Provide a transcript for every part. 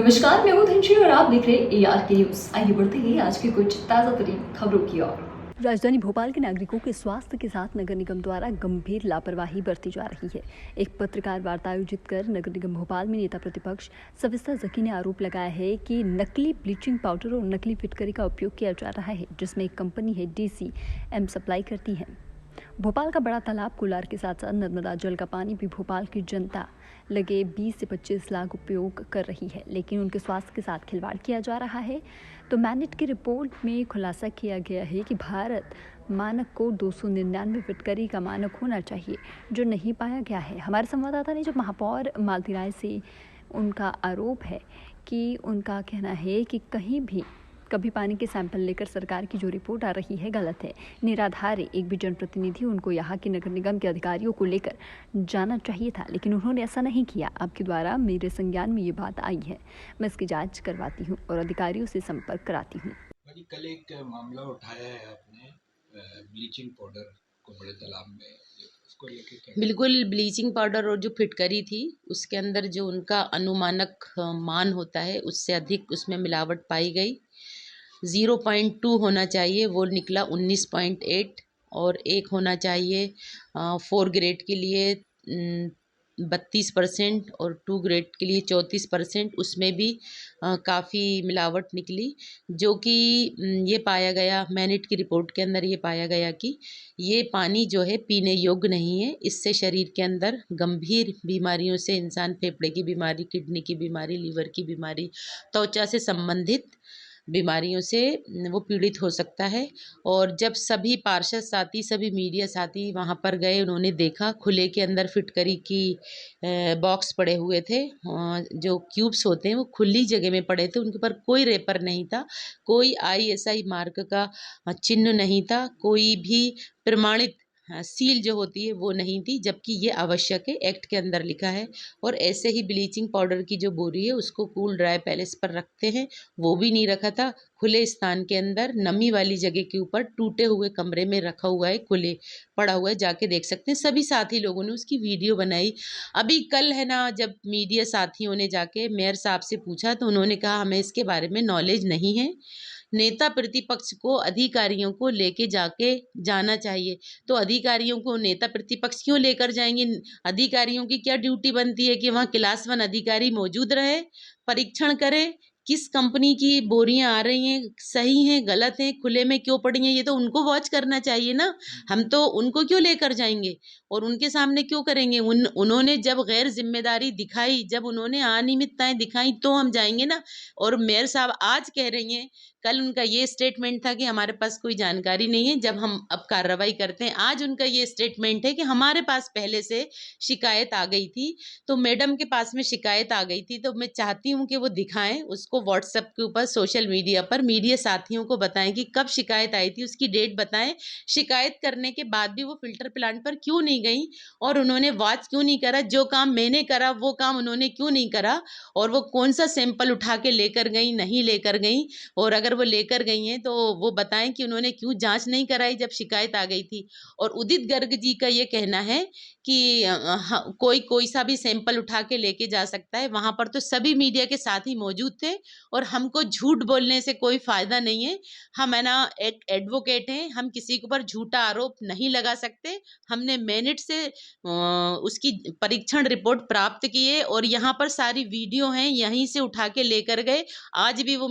नमस्कार, मैं हूं धनश्री और आप देख रहे हैं ARK न्यूज। आइए बढ़ते हैं आज की कुछ ताजा तरीन खबरों की ओर। राजधानी भोपाल के नागरिकों के स्वास्थ्य के साथ नगर निगम द्वारा गंभीर लापरवाही बरती जा रही है। एक पत्रकार वार्ता आयोजित कर नगर निगम भोपाल में नेता प्रतिपक्ष सविता जकी ने आरोप लगाया है कि नकली ब्लीचिंग पाउडर और नकली फिटकरी का उपयोग किया जा रहा है, जिसमें एक कंपनी है DCM सप्लाई करती है। भोपाल का बड़ा तालाब कोलार के साथ साथ नर्मदा जल का पानी भी भोपाल की जनता लगे 20 से 25 लाख उपयोग कर रही है, लेकिन उनके स्वास्थ्य के साथ खिलवाड़ किया जा रहा है। तो मैनेट की रिपोर्ट में खुलासा किया गया है कि भारत मानक को 299 फिटकरी का मानक होना चाहिए, जो नहीं पाया गया है। हमारे संवाददाता ने जब महापौर मालती राय से उनका आरोप है कि उनका कहना है कि कहीं भी कभी पानी के सैंपल लेकर सरकार की जो रिपोर्ट आ रही है गलत है, निराधार है। एक भी जनप्रतिनिधि उनको यहाँ के नगर निगम के अधिकारियों को लेकर जाना चाहिए था, लेकिन उन्होंने ऐसा नहीं किया। आपके द्वारा मेरे संज्ञान में ये बात आई है, मैं इसकी जांच करवाती हूँ और अधिकारियों से संपर्क कराती हूँ। कल एक मामला उठाया है आपने ब्लीचिंग पाउडर को बड़े तालाब में, उसको लेके क्या? बिल्कुल, ब्लीचिंग पाउडर और जो फिटकरी थी उसके अंदर जो उनका अनुमानक मान होता है उससे अधिक उसमें मिलावट पाई गई। 0.2 होना चाहिए, वो निकला 19.8 और एक होना चाहिए 4 ग्रेड के लिए 32% और 2 ग्रेड के लिए 34%, उसमें भी काफ़ी मिलावट निकली। जो कि ये पाया गया, मैनेट की रिपोर्ट के अंदर ये पाया गया कि ये पानी जो है पीने योग्य नहीं है। इससे शरीर के अंदर गंभीर बीमारियों से इंसान फेफड़े की बीमारी, किडनी की बीमारी, लीवर की बीमारी, त्वचा से संबंधित बीमारियों से वो पीड़ित हो सकता है। और जब सभी पार्षद साथी, सभी मीडिया साथी वहाँ पर गए, उन्होंने देखा खुले के अंदर फिटकरी की बॉक्स पड़े हुए थे। जो क्यूब्स होते हैं वो खुली जगह में पड़े थे, उनके ऊपर कोई रेपर नहीं था, कोई ISI मार्क का चिन्ह नहीं था, कोई भी प्रमाणित सील जो होती है वो नहीं थी, जबकि ये आवश्यक है, एक्ट के अंदर लिखा है। और ऐसे ही ब्लीचिंग पाउडर की जो बोरी है उसको कूल ड्राई पैलेस पर रखते हैं, वो भी नहीं रखा था। खुले स्थान के अंदर नमी वाली जगह के ऊपर टूटे हुए कमरे में रखा हुआ है, खुले पड़ा हुआ है, जाके देख सकते हैं। सभी साथी लोगों ने उसकी वीडियो बनाई। अभी कल है ना, जब मीडिया साथियों ने जाके मेयर साहब से पूछा तो उन्होंने कहा हमें इसके बारे में नॉलेज नहीं है। नेता प्रतिपक्ष को अधिकारियों को लेके जाके जाना चाहिए। तो अधिकारियों को नेता प्रतिपक्ष क्यों लेकर जाएंगे? अधिकारियों की क्या ड्यूटी बनती है कि वहाँ क्लास 1 अधिकारी मौजूद रहे, परीक्षण करे किस कंपनी की बोरियां आ रही हैं, सही हैं, गलत हैं, खुले में क्यों पड़ी हैं, ये तो उनको वॉच करना चाहिए ना। हम तो उनको क्यों लेकर जाएंगे और उनके सामने क्यों करेंगे? उन्होंने जब गैर जिम्मेदारी दिखाई, जब उन्होंने अनियमितताएं दिखाई तो हम जाएंगे ना। और मेयर साहब आज कह रही हैं, कल उनका ये स्टेटमेंट था कि हमारे पास कोई जानकारी नहीं है, जब हम अब कार्रवाई करते हैं। आज उनका ये स्टेटमेंट है कि हमारे पास पहले से शिकायत आ गई थी। तो मैडम के पास में शिकायत आ गई थी, तो मैं चाहती हूँ कि वो दिखाएं उसको व्हाट्सएप के ऊपर, सोशल मीडिया पर मीडिया साथियों को बताएं कि कब शिकायत आई थी, उसकी डेट बताएं। शिकायत करने के बाद भी वो फिल्टर प्लांट पर क्यों नहीं गई और उन्होंने वॉच क्यों नहीं करा? जो काम मैंने करा वो काम उन्होंने क्यों नहीं करा? और वो कौन सा सैंपल उठा के लेकर गई, नहीं लेकर गई? और अगर वो लेकर गई हैं तो वो बताएं कि उन्होंने क्यों जांच नहीं कराई जब शिकायत आ गई थी। और उदित गर्ग जी का ये कहना है कि कोई सा भी सैंपल उठा के लेके जा सकता है। वहां पर तो सभी मीडिया के साथी मौजूद थे और हमको झूठ बोलने से कोई फायदा नहीं है। हम है ना एक एडवोकेट हैं, हम किसी के ऊपर झूठा आरोप नहीं लगा सकते। हमने मैनेट से उसकी परीक्षण रिपोर्ट प्राप्त की है और यहाँ पर सारी वीडियो हैं, यहीं से उठा के लेकर गए। आज भी वो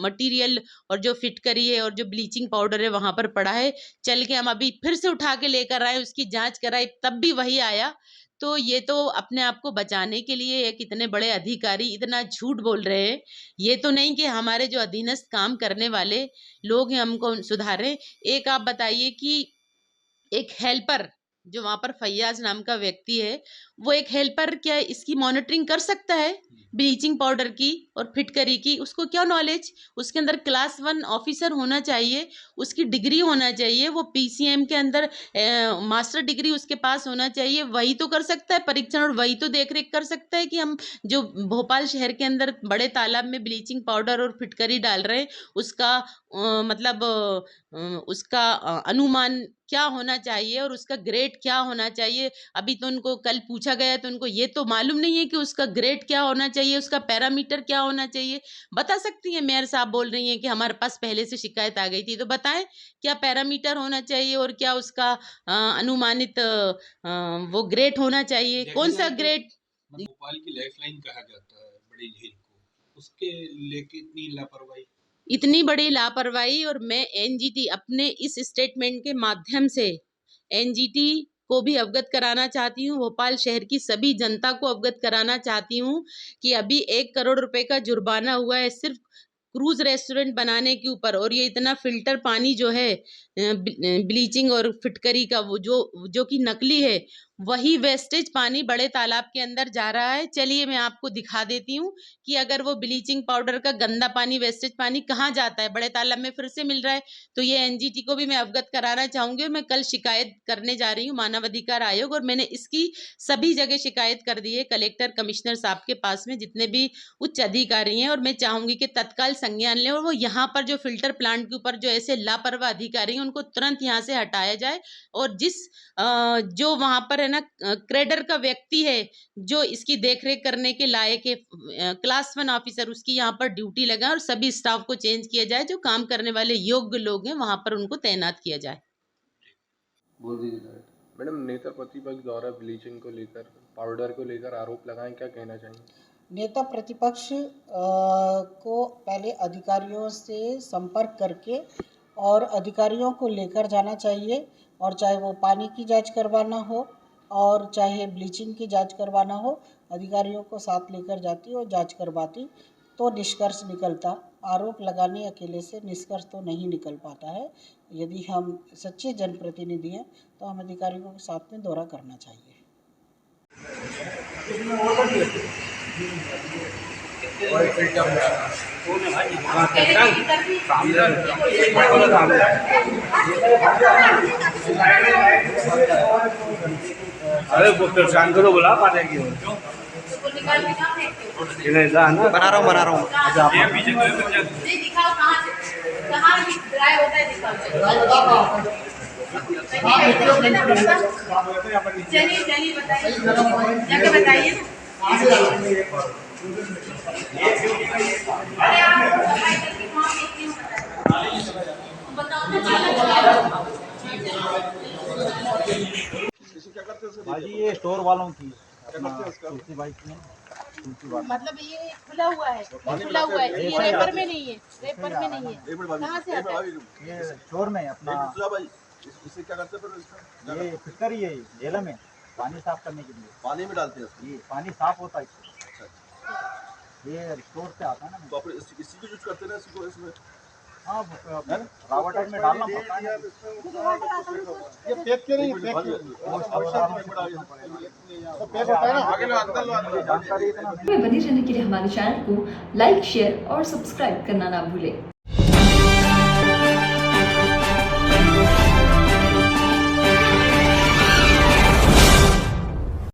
मटेरियल और जो फिटकरी है और जो ब्लीचिंग पाउडर है वहां पर पड़ा है। चल के हम अभी फिर से उठा के लेकर आए, उसकी जांच कराई, तब भी वही आया। तो ये तो अपने आप को बचाने के लिए एक इतने बड़े अधिकारी इतना झूठ बोल रहे हैं। ये तो नहीं कि हमारे जो अधीनस्थ काम करने वाले लोग हैं हमको सुधारें। एक आप बताइए कि एक हेल्पर जो वहां पर फैयाज नाम का व्यक्ति है, वो एक हेल्पर क्या इसकी मॉनिटरिंग कर सकता है ब्लीचिंग पाउडर की और फिटकरी की? उसको क्या नॉलेज? उसके अंदर क्लास 1 ऑफिसर होना चाहिए, उसकी डिग्री होना चाहिए, वो PCM के अंदर मास्टर डिग्री उसके पास होना चाहिए। वही तो कर सकता है परीक्षण और वही तो देख रेख कर सकता है कि हम जो भोपाल शहर के अंदर बड़े तालाब में ब्लीचिंग पाउडर और फिटकरी डाल रहे हैं उसका मतलब उसका अनुमान क्या होना चाहिए और उसका ग्रेड क्या होना चाहिए। अभी तो उनको कल पूछा गया तो उनको ये तो मालूम नहीं है कि उसका ग्रेड क्या होना चाहिए, उसका पैरामीटर क्या होना चाहिए। बता सकती हैं, मेयर साहब बोल रही हैं कि हमारे पास पहले से शिकायत आ गई थी, तो बताएं क्या पैरामीटर होना चाहिए और क्या उसका अनुमानित वो ग्रेड होना चाहिए, देखा कौन सा जाए तो ग्रेड। भोपाल की लाइफलाइन कहा जाता है बड़ी झील को, उसके लेके इतनी लापरवाही। इतनी बड़ी लापरवाही। और मैं एनजीटी अपने इस स्टेटमेंट के माध्यम से एनजीटी को भी अवगत कराना चाहती हूँ, भोपाल शहर की सभी जनता को अवगत कराना चाहती हूँ कि अभी 1 करोड़ रुपए का जुर्माना हुआ है सिर्फ क्रूज रेस्टोरेंट बनाने के ऊपर। और ये इतना फिल्टर पानी जो है ब्लीचिंग और फिटकरी का वो जो कि नकली है, वही वेस्टेज पानी बड़े तालाब के अंदर जा रहा है। चलिए मैं आपको दिखा देती हूँ कि अगर वो ब्लीचिंग पाउडर का गंदा पानी, वेस्टेज पानी कहाँ जाता है, बड़े तालाब में फिर से मिल रहा है। तो ये एनजीटी को भी मैं अवगत कराना चाहूंगी और मैं कल शिकायत करने जा रही हूँ मानव अधिकार आयोग, और मैंने इसकी सभी जगह शिकायत कर दी है कलेक्टर कमिश्नर साहब के पास में, जितने भी उच्च अधिकारी हैं। और मैं चाहूंगी कि तत्काल संज्ञान लें और वो यहाँ पर जो फिल्टर प्लांट के ऊपर जो ऐसे लापरवाह अधिकारी हैं उनको तुरंत यहाँ से हटाया जाए। और जिस जो वहां पर है ना क्रेडर का व्यक्ति है जो इसकी देखरेख करने के लायक है, क्लास 1 ऑफिसर, उसकी यहाँ पर ड्यूटी लगाए और सभी स्टाफ को चेंज किया जाए। जो काम करने वाले योग्य लोग हैं वहां पर उनको तैनात किया जाए। बोल दीजिए मैडम। नेता प्रतिपक्ष द्वारा ब्लीचिंग को लेकर, पाउडर को लेकर आरोप लगाएं, क्या कहना चाहेंगे? नेता प्रतिपक्ष को पहले अधिकारियों से संपर्क करके और अधिकारियों को लेकर जाना चाहिए, और चाहे वो पानी की जांच करवाना हो और चाहे ब्लीचिंग की जांच करवाना हो, अधिकारियों को साथ लेकर जाती और जांच करवाती तो निष्कर्ष निकलता। आरोप लगाने अकेले से निष्कर्ष तो नहीं निकल पाता है। यदि हम सच्चे जनप्रतिनिधि हैं तो हम अधिकारियों के साथ में दौरा करना चाहिए। अरे वो परेशान करो, बुला पाने की बना रहा हूँ दिखाओ कहाँ ड्राई होता है, चलिए बताइए, जाके बताइए ना। अरे आप सफाई करके वहाँ देखती हूँ, भाजी ये स्टोर वालों की बाइक में मतलब ये खुला हुआ है, ये रेपर में नहीं है, कहाँ से आता है? ये स्टोर में अपना इससे क्या करते हैं? ये फिटकरी है जेल में पानी साफ करने के लिए पानी में डालते हैं। ये पानी साफ होता है, ये स्टोर से आता है ना। तो आप इसी को यूज करते हैं इसको इसमें? हाँ, रावटर में डालना पड़ता है। ये पैक क्यों नहीं है? जानकारी इतना में बने रहने के लिए हमारे चैनल को लाइक, शेयर और सब्सक्राइब करना ना भूलें।